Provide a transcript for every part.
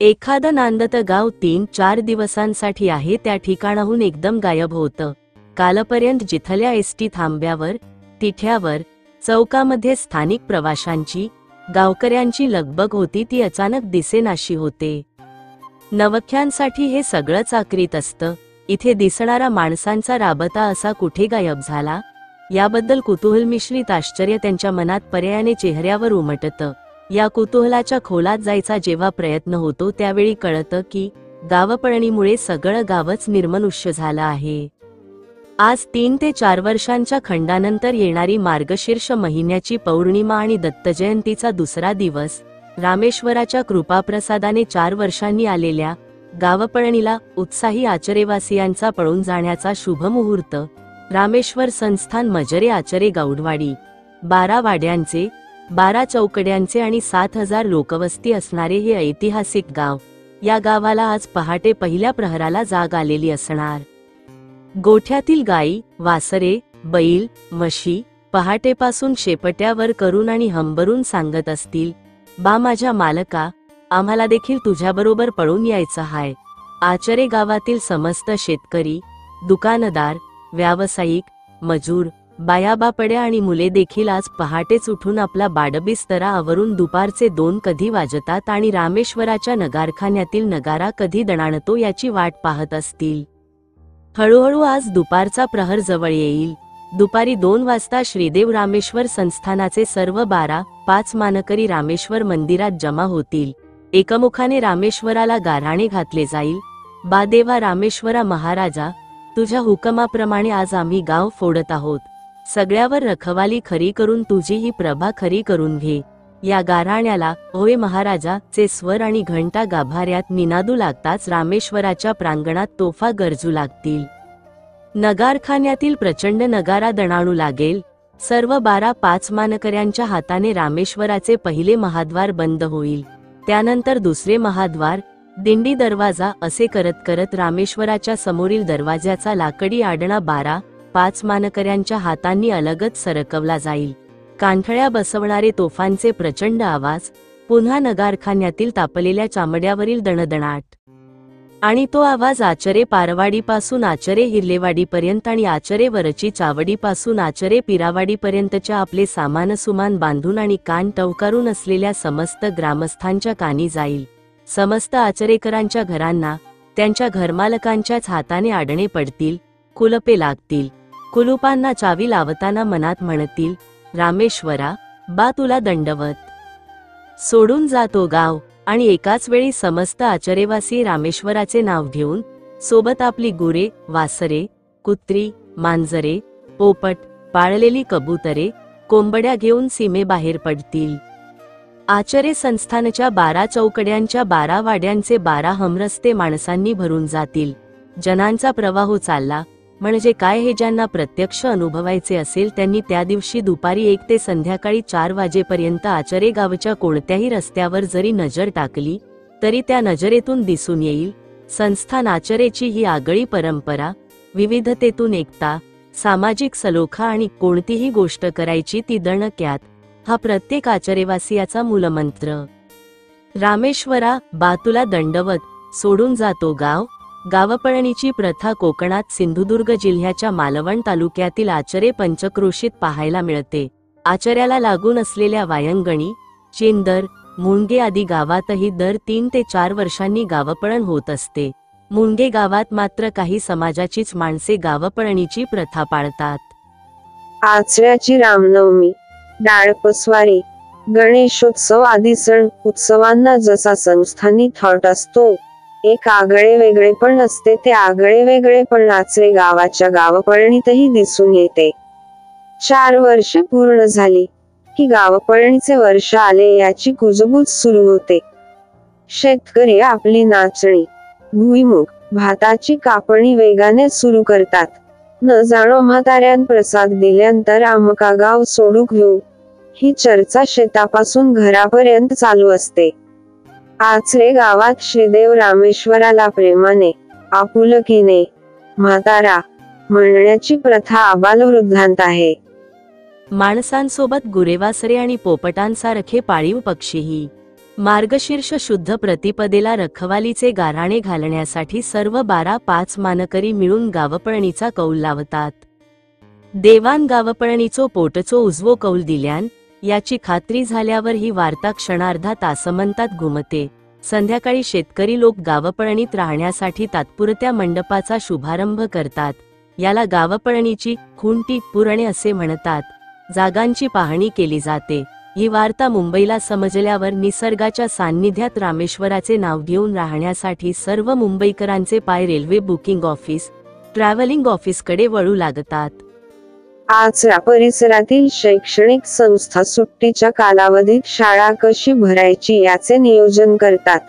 एखादं नांदतं गाव 3-4 दिवसांसाठी आहे त्या ठिकाणाहून एकदम गायब होतं. कालपर्यंत जिथल्या एसटी थांब्यावर, तिठ्यावर, चौकामध्ये स्थानिक प्रवाशांची, गावकऱ्यांची लगबग होती ती अचानक दिसेनाशी होते. नवख्यांसाठी हे सगळंच आकरीत असतं. इथे दिसणारा माणसांचा राबता असा कुठे गायब झाला, याबद्दल कुतूहल मिश्रित आश्चर्य त्यांच्या मनात पर्यायाने चेहऱ्यावर उमटतं. या कुतूहलाच्या खोलात जायचा जेव्हा प्रयत्न होतो त्यावेळी कळतं की गावपळणीमुळे सगळं गावच निर्मनुष्य झालं आहे. आज 3 ते 4 वर्षांच्या खंडानंतर येणारी मार्गशीर्ष महिन्याची पौर्णिमा आणि दत्तजयंतीचा दुसरा दिवस, रामेश्वराच्या कृपाप्रसादाने 4 वर्षांनी आलेल्या गावपळणीला उत्साही आचरेवासियांचा पळून जाण्याचा शुभ मुहूर्त. रामेश्वर संस्थान मजरे आचरे गौडवाडी, 12 वाड्यांचे, 12 चौकड्यांचे आणि 7,000 लोकवस्ती असणारे हे ऐतिहासिक गाव. या गावाला आज पहाटे पहिल्या प्रहराला जाग आलेली असणार. गोठ्यातील गाई, वासरे, बैल, म्हशी पहाटेपासून शेपट्यावर करून आणि हंबरून सांगत असतील, बा माझ्या मालका, आम्हाला देखील तुझ्याबरोबर पळून यायचं हाय. आचरे गावातील समस्त शेतकरी, दुकानदार, व्यावसायिक, मजूर, बायाबापड्या आणि मुले देखील आज पहाटेच उठून आपला बाडबिस्तरा आवरून दुपारचे 2 कधी वाजतात आणि रामेश्वराच्या नगारखान्यातील नगारा कधी दणाणतो याची वाट पाहत असतील. हळूहळू आज दुपारचा प्रहर जवळ येईल. दुपारी 2 वाजता श्रीदेव रामेश्वर संस्थानाचे सर्व 12-5 मानकरी रामेश्वर मंदिरात जमा होतील. एकमुखाने रामेश्वराला गाऱ्हाणे घातले जाईल. बा देवा रामेश्वरा महाराजा, तुझ्या हुकमाप्रमाणे आज आम्ही गाव फोडत आहोत. सगळ्यावर रखवाली खरी करून तुझी ही प्रभा खरी करून घे. या गाऱ्हाण्याला होय महाराजा चे स्वर आणि घंटा गाभाऱ्यात निनादू लागताच रामेश्वराच्या प्रांगणात तोफा गरजू लागतील. नगारखान्यातील प्रचंड नगारा दणाणू लागेल. सर्व 12-5 मानकऱ्यांच्या हाताने रामेश्वराचे पहिले महाद्वार बंद होईल. त्यानंतर दुसरे महाद्वार, दिंडी दरवाजा असे करत करत रामेश्वराच्या समोरील दरवाज्याचा लाकडी आडणा 12-5 मानकऱ्यांच्या हातांनी अलगद सरकवला जाईल. कांठळ्या बसवणारे तोफांचे प्रचंड आवाज, पुन्हा नगारखान्यातील तापलेल्या चामड्यावरील दणदणाट. आणि तो आवाज आचरे पारवाडीपासून आचरे हिरलेवाडीपर्यंत आणि आचरे वरची चावडीपासून आचरे पिरावाडीपर्यंतच्या आपले सामान सुमान बांधून आणि कान टवकारून असलेल्या समस्त ग्रामस्थांच्या कानी जाईल. समस्त आचरेकरांच्या घरांना त्यांच्या घरमालकांच्याच हाताने आडणे पडतील, कुलपे लागतील. कुलुपांना चावी लावताना मनात म्हणतील, रामेश्वरा, बा तुला दंडवत. सोडून जातो गाव. आणि एकाच वेळी समस्त आचरेवासी रामेश्वराचे नाव घेऊन सोबत आपली गुरे, वासरे, कुत्री, मांजरे, पोपट, पाळलेली कबुतरे, कोंबड्या घेऊन सीमेबाहेर पडतील. आचरे संस्थानच्या 12 चौकड्यांच्या 12 वाड्यांचे 12 हमरस्ते माणसांनी भरून जातील. जनांचा प्रवाह चालला म्हणजे काय हे ज्यांना प्रत्यक्ष अनुभवायचे असेल त्यांनी त्या दिवशी दुपारी 1 ते संध्याकाळी 4 वाजेपर्यंत आचरे गावच्या कोणत्याही रस्त्यावर जरी नजर टाकली तरी त्या नजरेतून दिसून येईल संस्थान आचरेची ही आगळी परंपरा, विविधतेतून एकता, सामाजिक सलोखा आणि कोणतीही गोष्ट करायची ती दणक्यात, हा प्रत्येक आचरेवासियाचा मूलमंत्र. रामेश्वरा, बा तुला दंडवत. सोडून जातो गाव. गावपळणीची प्रथा कोकणात सिंधुदुर्ग जिल्ह्याच्या मालवण तालुक्यातील आचरे पंचक्रोशीत पाहायला मिळते. आचऱ्याला लागून असलेल्या वायंगणी, चेंदर, मुंगे आदी गावातही दर 3 ते 4 वर्षांनी गावपळण होत असते. मुंगे गावात मात्र काही समाजाचीच माणसे गावपळणीची प्रथा पाळतात. आचऱ्याची रामनवमी, डाळपस्वारी, गणेशोत्सव आदी सण उत्सवांना जसा संस्थानी थाट असतो, एक आगळे वेगळे पण असते. ते आगळे वेगळे पण आचरे गावाच्या गावपळणीतही दिसून येते. 4 वर्ष पूर्ण झाली की गावपळणीचे वर्ष आले याची कुजबूज सुरू होते. शेतकरी आपली नाचणी, भुईमुग, भाताची कापणी वेगाने सुरू करतात. न जाणो म्हाताऱ्यान प्रसाद दिल्यानंतर आमका गाव सोडूक घेऊ, ही चर्चा शेतापासून घरापर्यंत चालू असते. आचरे गावात श्रीदेव रामेश्वराला प्रेमाने, आपुलकीने म्हातारा म्हणण्याची प्रथा आबालवृद्धांत आहे. माणसांसोबत गुरेवासरे आणि पोपटांसारखे पाळीव पक्षीही. मार्गशीर्ष शुद्ध प्रतिपदेला रखवालीचे गाऱ्हाणे घालण्यासाठी सर्व 12-5 मानकरी मिळून गावपळणीचा कौल लावतात. देवान गावपळणीचो पोटचो उजवो कौल दिल्यान याची खात्री झाल्यावर ही वार्ता क्षणार्धा तासमंतात घुमते. संध्याकाळी शेतकरी लोक गावपळणीत राहण्यासाठी तात्पुरत्या मंडपाचा शुभारंभ करतात. याला गावपळणीची खुंटी पुरणे असे म्हणतात. जागांची पाहणी केली जाते. ही वार्ता मुंबईला समजल्यावर निसर्गाच्या सान्निध्यात रामेश्वराचे नाव घेऊन राहण्यासाठी सर्व मुंबईकरांचे पाय रेल्वे बुकिंग ऑफिस, ट्रॅव्हलिंग ऑफिसकडे वळू लागतात. आचरा परिसरातील शैक्षणिक संस्था सुट्टीच्या कालावधीत शाळा कशी भरायची याचे नियोजन करतात.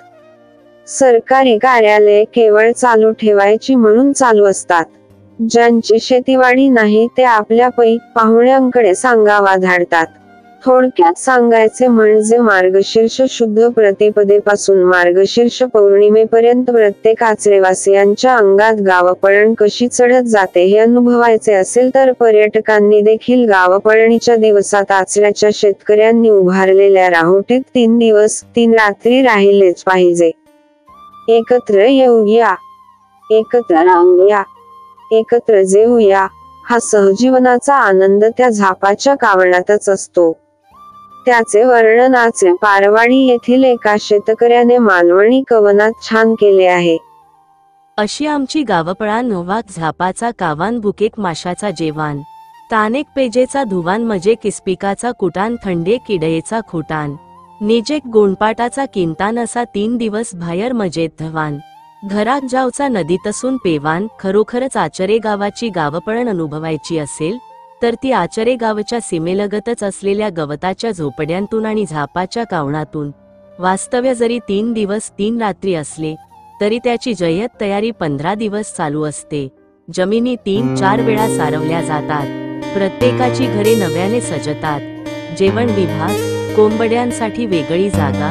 सरकारी कार्यालये केवळ चालू ठेवायची म्हणून चालू असतात. ज्यांची शेतीवाडी नाही ते आपल्या पाहुण्यांकडे सांगावा धाडतात. थोडक्यात सांगायचे म्हणजे मार्गशीर्ष शुद्ध प्रतिपदेपासून मार्गशीर्ष पौर्णिमेपर्यंत प्रत्येक आचरेवासियांच्या अंगात गावपळण कशी चढत जाते हे अनुभवायचे असेल तर पर्यटकांनी देखील गावपळणीच्या दिवसात आचऱ्याच्या शेतकऱ्यांनी उभारलेल्या राहोटीत 3 दिवस 3 रात्री राहिलेच पाहिजे. एकत्र येऊया, एकत्र राहूया, एकत्र जेऊया हा सहजीवनाचा आनंद त्या झापाच्या कावणातच असतो. त्याचे वर्णन आचरे पारवाडी येथील एका शेतकऱ्याने मालवणी कवनात छान केले आहे. अशी आमची गावपळा नोवाक झापाचा कावान भुकेक माशाचा जेवान, तानेक पेजेचा धुवान मजे किस्पिकाचा कुटान थंडे किडयेचा खुटान, निजेक गोंडपाटाचा किंतान असा 3 दिवस बाहेर मजेत धवान. घरात जावचा नदीतसून पेवान. खरोखरच आचरे गावाची गावपळण अनुभवायची असेल तर ती आचरे गावच्या सीमेलगतच असलेल्या गवताच्या झोपड्यांतून आणि झापाच्या कावणातून. वास्तव्य जरी 3 दिवस 3 रात्री असले तरी त्याची जय्यत तयारी 15 दिवस चालू असते. जमिनी 3-4 वेळा सारवल्या जातात. प्रत्येकाची घरे नव्याने सजतात. जेवण विभाग, कोंबड्यांसाठी वेगळी जागा,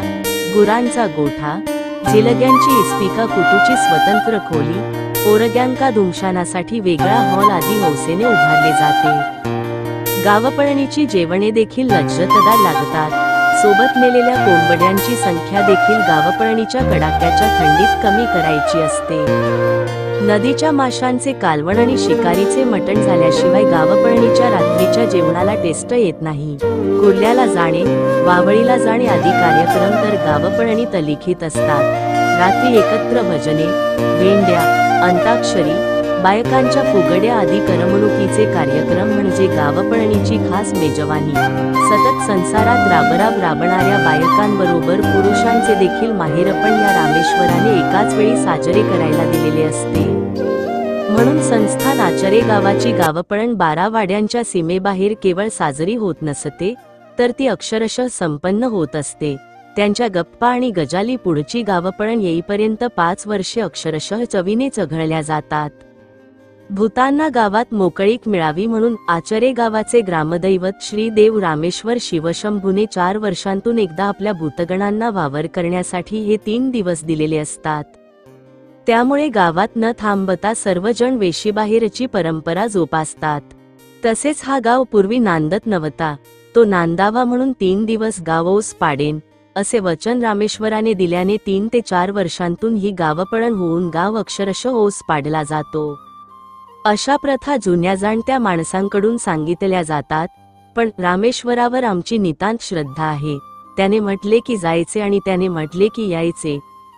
गुरांचा गोठा, जिलग्यांची इस्पिका कुटूची स्वतंत्र खोली, पोरग्यांका धुमशानासाठी वेगळा हॉल आदी हौसेने उभारले जाते. गावपळणीची जेवणे देखील लज्जतदार लागतात. सोबत नेलेल्या कोंबड्यांची संख्या देखील गावपळणीच्या कडाक्याच्या थंडीत कमी करायची असते. नदीच्या माशांचे कालवण आणि शिकारीचे मटण झाल्याशिवाय गावपळणीच्या रात्रीच्या जेवणाला टेस्ट येत नाही. कुर्ल्याला जाणे, वावळीला जाणे आदी कार्यक्रम तर गावपळणीत लिखित असतात. रात्री एकत्र भजने, भेंड्या, अंताक्षरी, बायकांच्या फुगड्या आदी करमणुकीचे कार्यक्रम म्हणजे गावपळणीची खास मेजवानी. सतत संसारात राबराब राबणाऱ्या बायकांबरोबर पुरुषांचे देखील माहेरपण या रामेश्वराने एकाच वेळी साजरे करायला दिलेले असते. म्हणून संस्थान आचरे गावाची गावपळण 12 वाड्यांच्या सीमेबाहेर केवळ साजरी होत नसते तर ती अक्षरशः संपन्न होत असते. त्यांच्या गप्पा आणि गजाली पुढची गावपळण येईपर्यंत 5 वर्षे अक्षरशः चवीने चघळल्या जातात. भूतांना गावात मोकळीक मिळावी म्हणून आचरे गावाचे ग्रामदैवत श्री देव रामेश्वर शिवशंभूने 4 वर्षांतून एकदा आपल्या भूतगणांना वावर करण्यासाठी हे 3 दिवस दिलेले असतात. त्यामुळे गावात न थांबता सर्वजण वेशीबाहेरची परंपरा जोपासतात. तसेच हा गाव पूर्वी नांदत नव्हता, तो नांदावा म्हणून 3 दिवस गाव ओस पाडेन असे वचन रामेश्वराने दिल्याने 3 ते 4 वर्षांतून ही गावपळण होऊन गाव अक्षरशः ओस पाडला जातो. अशा प्रथा जुन्या जाणत्या माणसांकडून सांगितल्या जातात. पण रामेश्वरावर आमची नितांत श्रद्धा आहे. त्याने म्हटले की जायचे आणि त्याने म्हटले की यायचे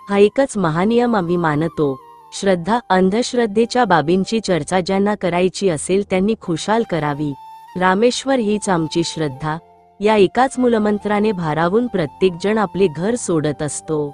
हा एकच महानियम आम्ही मानतो. श्रद्धा अंधश्रद्धेच्या बाबींची चर्चा ज्यांना करायची असेल त्यांनी खुशाल करावी. रामेश्वर हीच आमची श्रद्धा. या एकाच मूलमंत्राने भारावून प्रत्येक जण आपले घर सोडत असतो.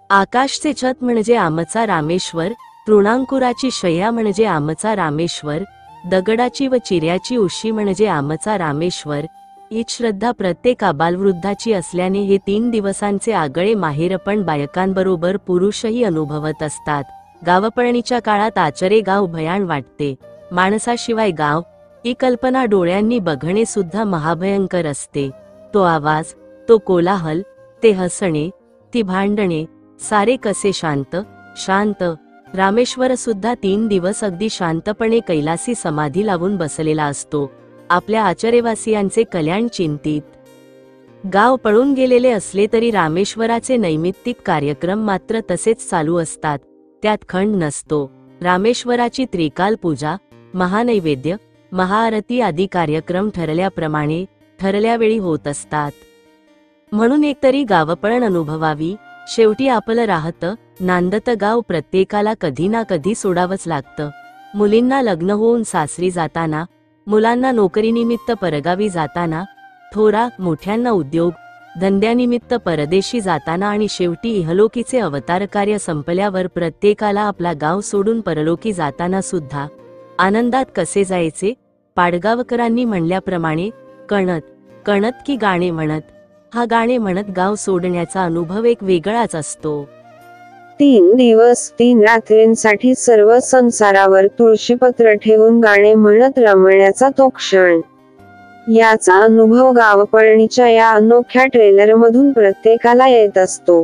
आकाशचे छत म्हणजे आमचा रामेश्वर, तृणांकुराची शय्या म्हणजे आमचा रामेश्वर, दगडाची व चिऱ्याची उशी म्हणजे आमचा रामेश्वर. हीच श्रद्धा प्रत्येक आबालवृद्धाची असल्याने हे 3 दिवसांचे आगळे माहेरपण बायकांबरोबर पुरुषही अनुभवत असतात. गावपळणीच्या काळात आचरे गाव भयाण वाटते. माणसाशिवाय गाव ही कल्पना डोळ्यांनी बघणे सुद्धा महाभयंकर असते. तो आवाज, तो कोलाहल, ते हसणे, ती भांडणे, सारे कसे शांत शांत. रामेश्वर सुद्धा 3 दिवस अगदी शांतपणे कैलासी समाधी लावून बसलेला असतो, आपल्या आचरेवासियांचे कल्याण चिंतित. गाव पळून गेलेले असले तरी रामेश्वराचे नैमित्तिक कार्यक्रम मात्र तसेच चालू असतात, त्यात खंड नसतो. रामेश्वराची त्रिकाल पूजा, महानैवेद्य, महाआरती आदी कार्यक्रम ठरल्याप्रमाणे ठरल्या वेळी होत असतात. म्हणून एकतरी गावपळण अनुभवावी. शेवटी आपलं राहतं नांदतं गाव प्रत्येकाला कधी ना कधी सोडावंच लागतं. मुलींना लग्न होऊन सासरी जाताना, मुलांना नोकरीनिमित्त परगावी जाताना, थोरा मोठ्यांना उद्योग धंद्यानिमित्त परदेशी जाताना आणि शेवटी इहलोकीचे अवतार कार्य संपल्यावर प्रत्येकाला आपला गाव सोडून परलोकी जाताना सुद्धा आनंदात कसे जायचे. पाडगावकरांनी म्हणल्याप्रमाणे कणत कणत की गाणे म्हणत, हा गाणे म्हणत गाव सोडण्याचा अनुभव एक वेगळाच असतो. 3 दिवस 3 रात्रींसाठी सर्व संसारावर तुळशीपत्र ठेवून गाणे म्हणत रमण्याचा तो क्षण. याचा अनुभव गावपळणीच्या या अनोख्या ट्रेलरमधून प्रत्येकाला येत असतो.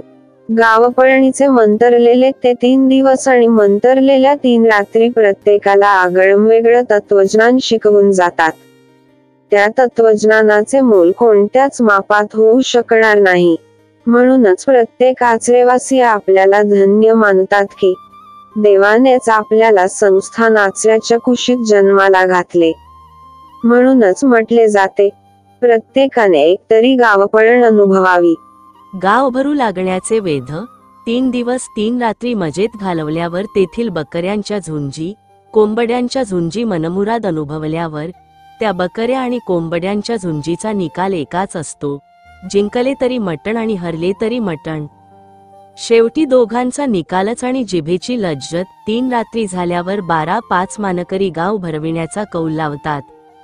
गावपळणीचे मंतरलेले ते 3 दिवस आणि मंतरलेल्या 3 रात्री प्रत्येकाला आगळंवेगळं तत्वज्ञान शिकवून जातात. त्या तत्वज्ञानाचे मोल कोणत्याच मापात होऊ शकणार नाही. म्हणूनच प्रत्येक आचरेवासी आपल्याला धन्य मानतात की देवानेच आपल्याला संस्थान आचऱ्याच्या कुशीत जन्माला घातले. म्हणूनच म्हटले जाते, प्रत्येकाने एकतरी गावपळण अनुभवावी. गाव भरू लागण्याचे वेध. 3 दिवस 3 रात्री मजेत घालवल्यावर तेथील बकऱ्यांच्या झुंजी, कोंबड्यांच्या झुंजी मनमुराद अनुभवल्यावर त्या बकऱ्या आणि कोंबड्यांच्या झुंजीचा निकाल एकाच असतो, जिंकले तरी मटण आणि हरले तरी मटण. शेवटी दोघांचा निकालच आणि जिभेची लज्जत. 3 रात्री झाल्यावर 12-5 मानकरी गाव भरविण्याचा कौल लावतात.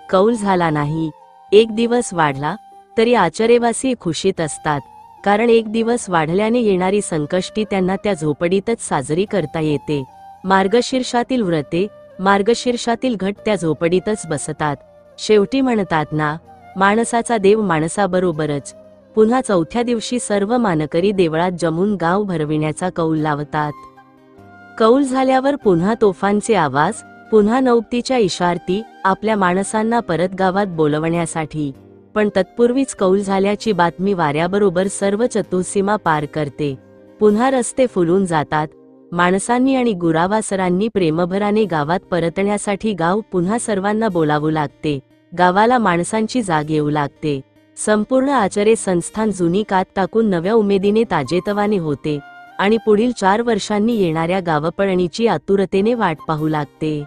कौल झाला नाही, 1 दिवस वाढला तरी आचरेवासी खुशीत असतात, कारण 1 दिवस वाढल्याने येणारी संकष्टी त्यांना त्या झोपडीतच साजरी करता येते. मार्गशीर्षातील व्रते, मार्गशीर्षातील घट त्या झोपडीतच बसतात. शेवटी म्हणतात ना, माणसाचा देव माणसाबरोबरच. पुन्हा 4थ्या दिवशी सर्व मानकरी देवळात जमून गाव भरविण्याचा कौल लावतात. कौल झाल्यावर पुन्हा तोफांचे आवाज, पुन्हा नौबतीच्या इशारती आपल्या माणसांना परत गावात बोलवण्यासाठी. पण तत्पूर्वीच कौल झाल्याची बातमी वाऱ्याबरोबर सर्व चतुःसीमा पार करते. पुन्हा रस्ते फुलून जातात. माणसांनी आणि गुरावासरांनी प्रेमभराने गावात परतण्यासाठी गाव पुन्हा सर्वांना बोलावू लागते. गावाला माणसांची जाग येऊ लागते. संपूर्ण आचरे संस्थान जुनी कात टाकून नव्या उमेदीने ताजेतवाने होते आणि पुढील 4 वर्षांनी येणाऱ्या गावपळणीची आतुरतेने वाट पाहू लागते.